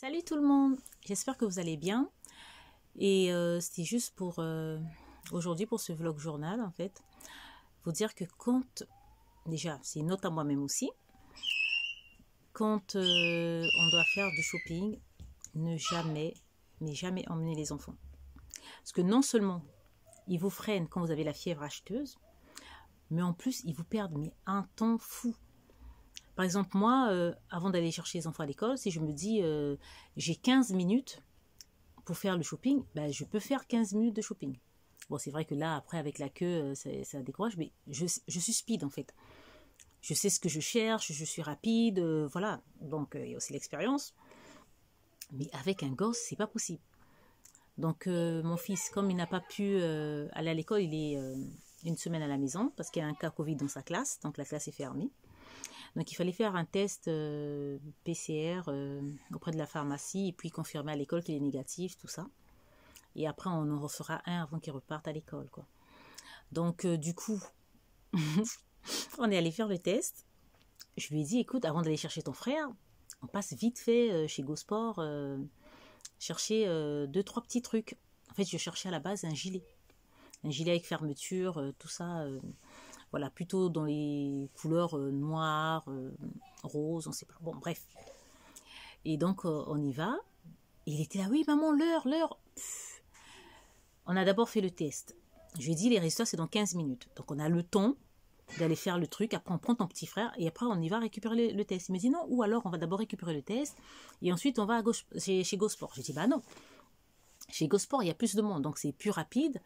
Salut tout le monde, j'espère que vous allez bien et c'était juste pour aujourd'hui pour ce vlog journal en fait, vous dire que déjà c'est une note à moi-même aussi, quand on doit faire du shopping, ne jamais, mais jamais emmener les enfants. Parce que non seulement ils vous freinent quand vous avez la fièvre acheteuse, mais en plus ils vous perdent un temps fou. Par exemple, moi, avant d'aller chercher les enfants à l'école, si je me dis j'ai 15 minutes pour faire le shopping, ben, je peux faire 15 minutes de shopping. Bon, c'est vrai que là, après, avec la queue, ça décourage, mais je suis speed en fait. Je sais ce que je cherche, je suis rapide, voilà. Donc, il y a aussi l'expérience. Mais avec un gosse, c'est pas possible. Donc, mon fils, comme il n'a pas pu aller à l'école, il est une semaine à la maison parce qu'il y a un cas Covid dans sa classe, donc la classe est fermée. Donc il fallait faire un test PCR auprès de la pharmacie et puis confirmer à l'école qu'il est négatif, tout ça. Et après on en refera un avant qu'il reparte à l'école, quoi. Donc du coup, on est allé faire le test. Je lui ai dit, écoute, avant d'aller chercher ton frère, on passe vite fait chez GoSport chercher 2-3 petits trucs. En fait, je cherchais à la base un gilet. Un gilet avec fermeture, tout ça... voilà, plutôt dans les couleurs noires, roses, on ne sait pas. Bon, bref. Et donc, on y va. Et il était là, oui, maman, l'heure. On a d'abord fait le test. Je lui ai dit, les résultats, c'est dans 15 minutes. Donc, on a le temps d'aller faire le truc. Après, on prend ton petit frère et après, on y va récupérer le test. Il me dit, non, ou alors, on va d'abord récupérer le test et ensuite, on va à gauche, chez GoSport. J'ai dit, bah non. Chez GoSport, il y a plus de monde, donc c'est plus rapide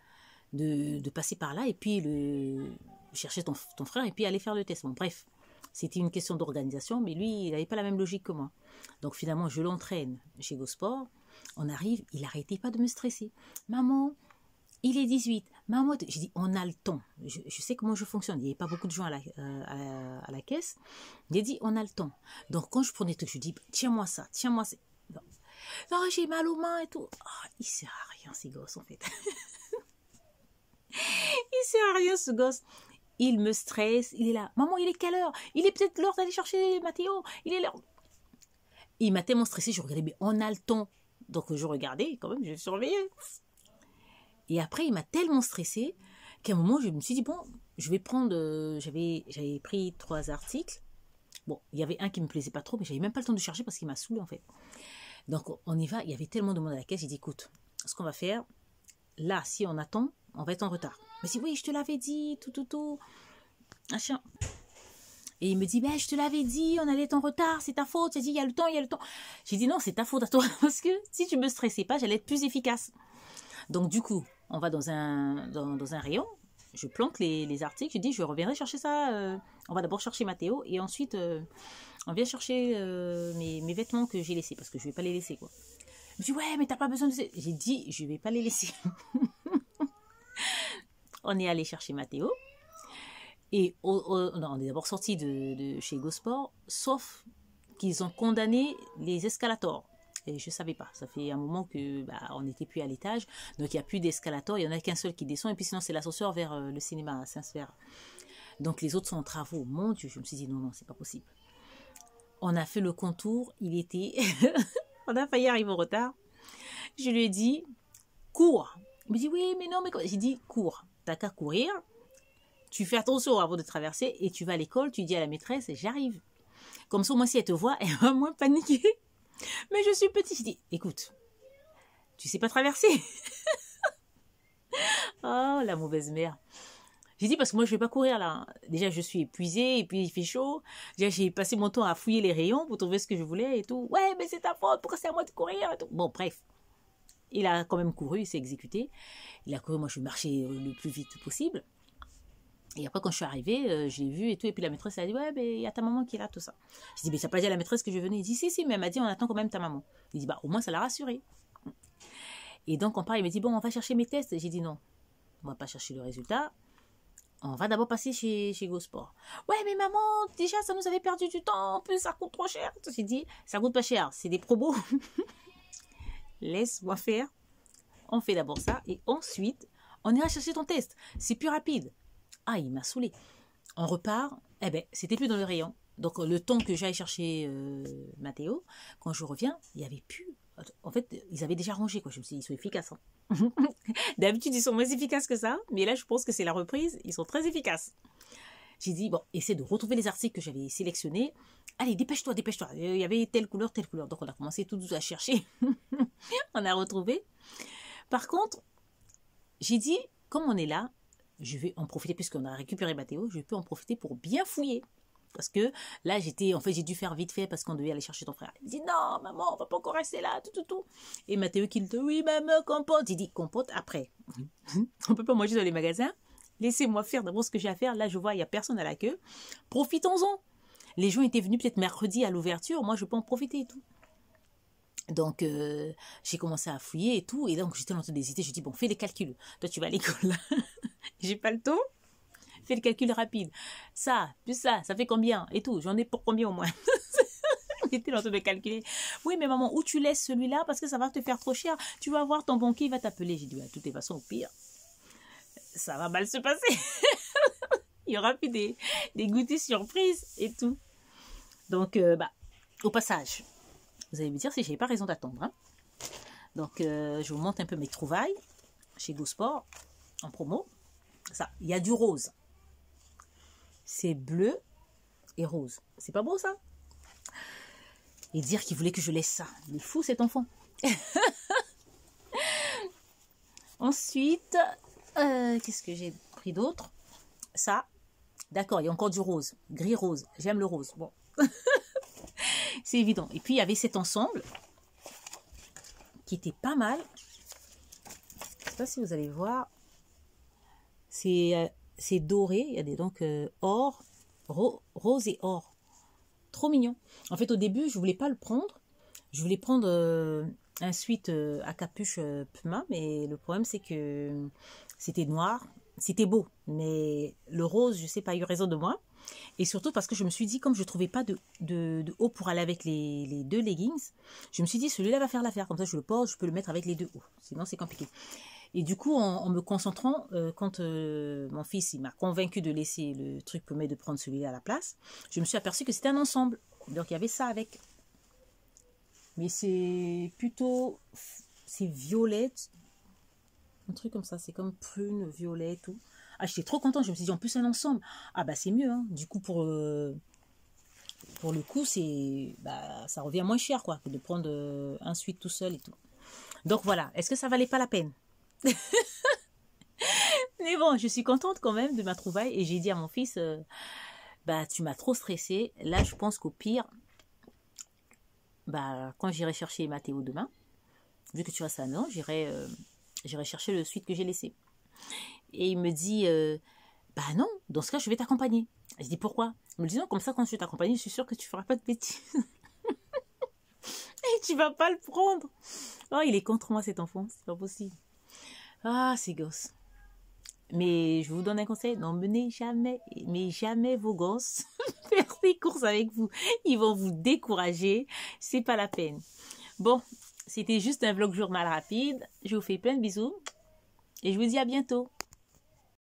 de passer par là et puis chercher ton frère et puis aller faire le test. Bon, bref, c'était une question d'organisation, mais lui, il n'avait pas la même logique que moi. Donc finalement, je l'entraîne chez GoSport. On arrive, il n'arrêtait pas de me stresser. Maman, il est 18. Maman, j'ai dit, on a le temps. Je sais comment je fonctionne. Il n'y avait pas beaucoup de gens à la caisse. Il a dit, on a le temps. Donc quand je prenais tout, je dis, tiens-moi ça. Non, j'ai mal aux mains et tout. Oh, il ne sert à rien, ces gosses, en fait. Il sert à rien, ce gosse. Il me stresse, il est là. Maman, il est quelle heure? Il est peut-être l'heure d'aller chercher Mathéo. Il est l'heure. Il m'a tellement stressé, je regardais, mais on a le temps. Donc je regardais, quand même, je surveillais. Et après, il m'a tellement stressé qu'à un moment, je me suis dit, bon, je vais prendre... J'avais pris 3 articles. Bon, il y avait un qui me plaisait pas trop, mais j'avais même pas le temps de chercher parce qu'il m'a saoulé, en fait. Donc on y va, il y avait tellement de monde à la caisse, j'ai dit, écoute, ce qu'on va faire, là, si on attend, on va être en retard. Mais si oui, je te l'avais dit, tout. Machin. Et il me dit, ben, je te l'avais dit, on allait être en retard, c'est ta faute. J'ai dit, il y a le temps. J'ai dit, non, c'est ta faute à toi. Parce que si tu me stressais pas, j'allais être plus efficace. Donc, du coup, on va dans un rayon. Je planque les articles. Je dis, je reviendrai chercher ça. On va d'abord chercher Mathéo. Et ensuite, on vient chercher mes vêtements que j'ai laissés. Parce que je vais pas les laisser, quoi. Il me dit, ouais, mais t'as pas besoin de... J'ai dit, je vais pas les laisser. On est allé chercher Mathéo. Et non, on est d'abord sorti de chez GoSport, sauf qu'ils ont condamné les escalators. Et je ne savais pas. Ça fait un moment que on n'était plus à l'étage. Donc il n'y a plus d'escalator. Il n'y en a qu'un seul qui descend. Et puis sinon, c'est l'ascenseur vers le cinéma à Saint-Sphère. Donc les autres sont en travaux. Mon Dieu, je me suis dit non, c'est pas possible. On a fait le contour. Il était... on a failli arriver en retard. Je lui ai dit, cours. Il me dit, oui, mais non, mais quoi? J'ai dit, cours. T'as qu'à courir. Tu fais attention avant de traverser et tu vas à l'école, tu dis à la maîtresse, j'arrive. Comme ça, moi, si elle te voit, elle va moins paniquer. Mais je suis petite. Je dis, écoute, tu sais pas traverser. Oh, la mauvaise mère. J'ai dit, parce que moi, je vais pas courir là. Déjà, je suis épuisée et puis il fait chaud. Déjà, j'ai passé mon temps à fouiller les rayons pour trouver ce que je voulais et tout. Ouais, mais c'est ta faute, pourquoi c'est à moi de courir et tout. Bon, bref. Il a quand même couru, il s'est exécuté. Il a couru, moi, je marchais le plus vite possible. Et après, quand je suis arrivée, je l'ai vu et tout. Et puis la maîtresse, elle a dit, ouais, mais il y a ta maman qui est là, tout ça. Je dis, mais ça n'a pas dit à la maîtresse que je venais. Il dit, si, mais elle m'a dit, on attend quand même ta maman. Il dit, bah, au moins, ça l'a rassurée. Et donc, on part, il me dit, bon, on va chercher mes tests. J'ai dit, non, on va pas chercher le résultat. On va d'abord passer chez GoSport. Ouais, mais maman, déjà, ça nous avait perdu du temps. En plus, ça coûte trop cher. J'ai dit, ça coûte pas cher. C'est des promos. Laisse-moi faire. On fait d'abord ça. Et ensuite, on ira chercher ton test. C'est plus rapide. Ah, il m'a saoulé. On repart. Eh ben, c'était plus dans le rayon. Donc, le temps que j'aille chercher Mathéo, quand je reviens, il n'y avait plus. En fait, ils avaient déjà rangé, quoi. Je me suis dit, ils sont efficaces. Hein. D'habitude, ils sont moins efficaces que ça. Mais là, je pense que c'est la reprise. Ils sont très efficaces. J'ai dit, bon, essaie de retrouver les articles que j'avais sélectionnés. Allez, dépêche-toi, dépêche-toi. Il y avait telle couleur, telle couleur. Donc, on a commencé tout à chercher. On a retrouvé. Par contre, j'ai dit, comme on est là, je vais en profiter, puisqu'on a récupéré Mathéo, je peux en profiter pour bien fouiller. Parce que là, j'ai dû faire vite fait parce qu'on devait aller chercher ton frère. Il dit, non, maman, on va pas encore rester là, tout. Et Mathéo qui me dit, oui, maman, compote. Il dit, compote après. On peut pas manger dans les magasins. Laissez-moi faire d'abord ce que j'ai à faire. Là, je vois, il y a personne à la queue. Profitons-en. Les gens étaient venus peut-être mercredi à l'ouverture. Moi, je peux en profiter et tout. Donc, j'ai commencé à fouiller et tout. Et donc, j'étais en train d'hésiter. Je dis, bon, fais les calculs. Toi, tu vas à l'école. J'ai pas le temps. Fais le calcul rapide. Ça, plus ça fait combien? Et tout. J'en ai pour combien au moins? J'étais en train de calculer. Oui, mais maman, où tu laisses celui-là? Parce que ça va te faire trop cher. Tu vas voir ton banquier, il va t'appeler. J'ai dit, de toutes les façons, au pire, ça va mal se passer. Il y aura plus des goodies surprises et tout. Donc, au passage, vous allez me dire si je n'avais pas raison d'attendre. Hein. Donc, je vous montre un peu mes trouvailles chez GoSport en promo. Ça, il y a du rose. C'est bleu et rose. C'est pas beau ça? Et dire qu'il voulait que je laisse ça. Il est fou cet enfant. Ensuite, qu'est-ce que j'ai pris d'autre? Ça, d'accord, il y a encore du rose. Gris rose. J'aime le rose. Bon. C'est évident. Et puis, il y avait cet ensemble qui était pas mal. Je ne sais pas si vous allez voir. C'est doré. Il y a des donc or, rose et or. Trop mignon. En fait, au début, je voulais pas le prendre. Je voulais prendre un sweat à capuche Puma, mais le problème, c'est que c'était noir. C'était beau, mais le rose, je sais pas, il y a eu raison de moi. Et surtout parce que je me suis dit, comme je ne trouvais pas de haut pour aller avec les deux leggings, je me suis dit, celui-là va faire l'affaire. Comme ça, je le porte, je peux le mettre avec les deux hauts. Sinon, c'est compliqué. Et du coup, en me concentrant, quand mon fils il m'a convaincu de laisser le truc pour de prendre celui-là à la place, je me suis aperçue que c'était un ensemble. Donc, il y avait ça avec. Mais c'est plutôt... C'est violette. Un truc comme ça. C'est comme prune, violet, tout. Ah, j'étais trop contente. Je me suis dit, en plus, un ensemble. Ah, bah, c'est mieux. Hein. Du coup, pour le coup, ça revient moins cher, quoi, que de prendre un sweat tout seul et tout. Donc, voilà. Est-ce que ça valait pas la peine? Mais bon, je suis contente quand même de ma trouvaille. Et j'ai dit à mon fils, tu m'as trop stressée. Là, je pense qu'au pire, quand j'irai chercher Mathéo demain, vu que tu restes à la maison, j'irai chercher le sweat que j'ai laissé. Et il me dit, non, dans ce cas, je vais t'accompagner. Je dis, pourquoi? Il me dit, non, comme ça, quand je vais t'accompagner, je suis sûre que tu feras pas de bêtises. Et tu vas pas le prendre. Oh, il est contre moi, cet enfant. C'est pas possible. Ah, c'est gosse. Mais je vous donne un conseil, n'emmenez jamais vos gosses faire des courses avec vous. Ils vont vous décourager. C'est pas la peine. Bon, c'était juste un vlog journal rapide. Je vous fais plein de bisous. Et je vous dis à bientôt.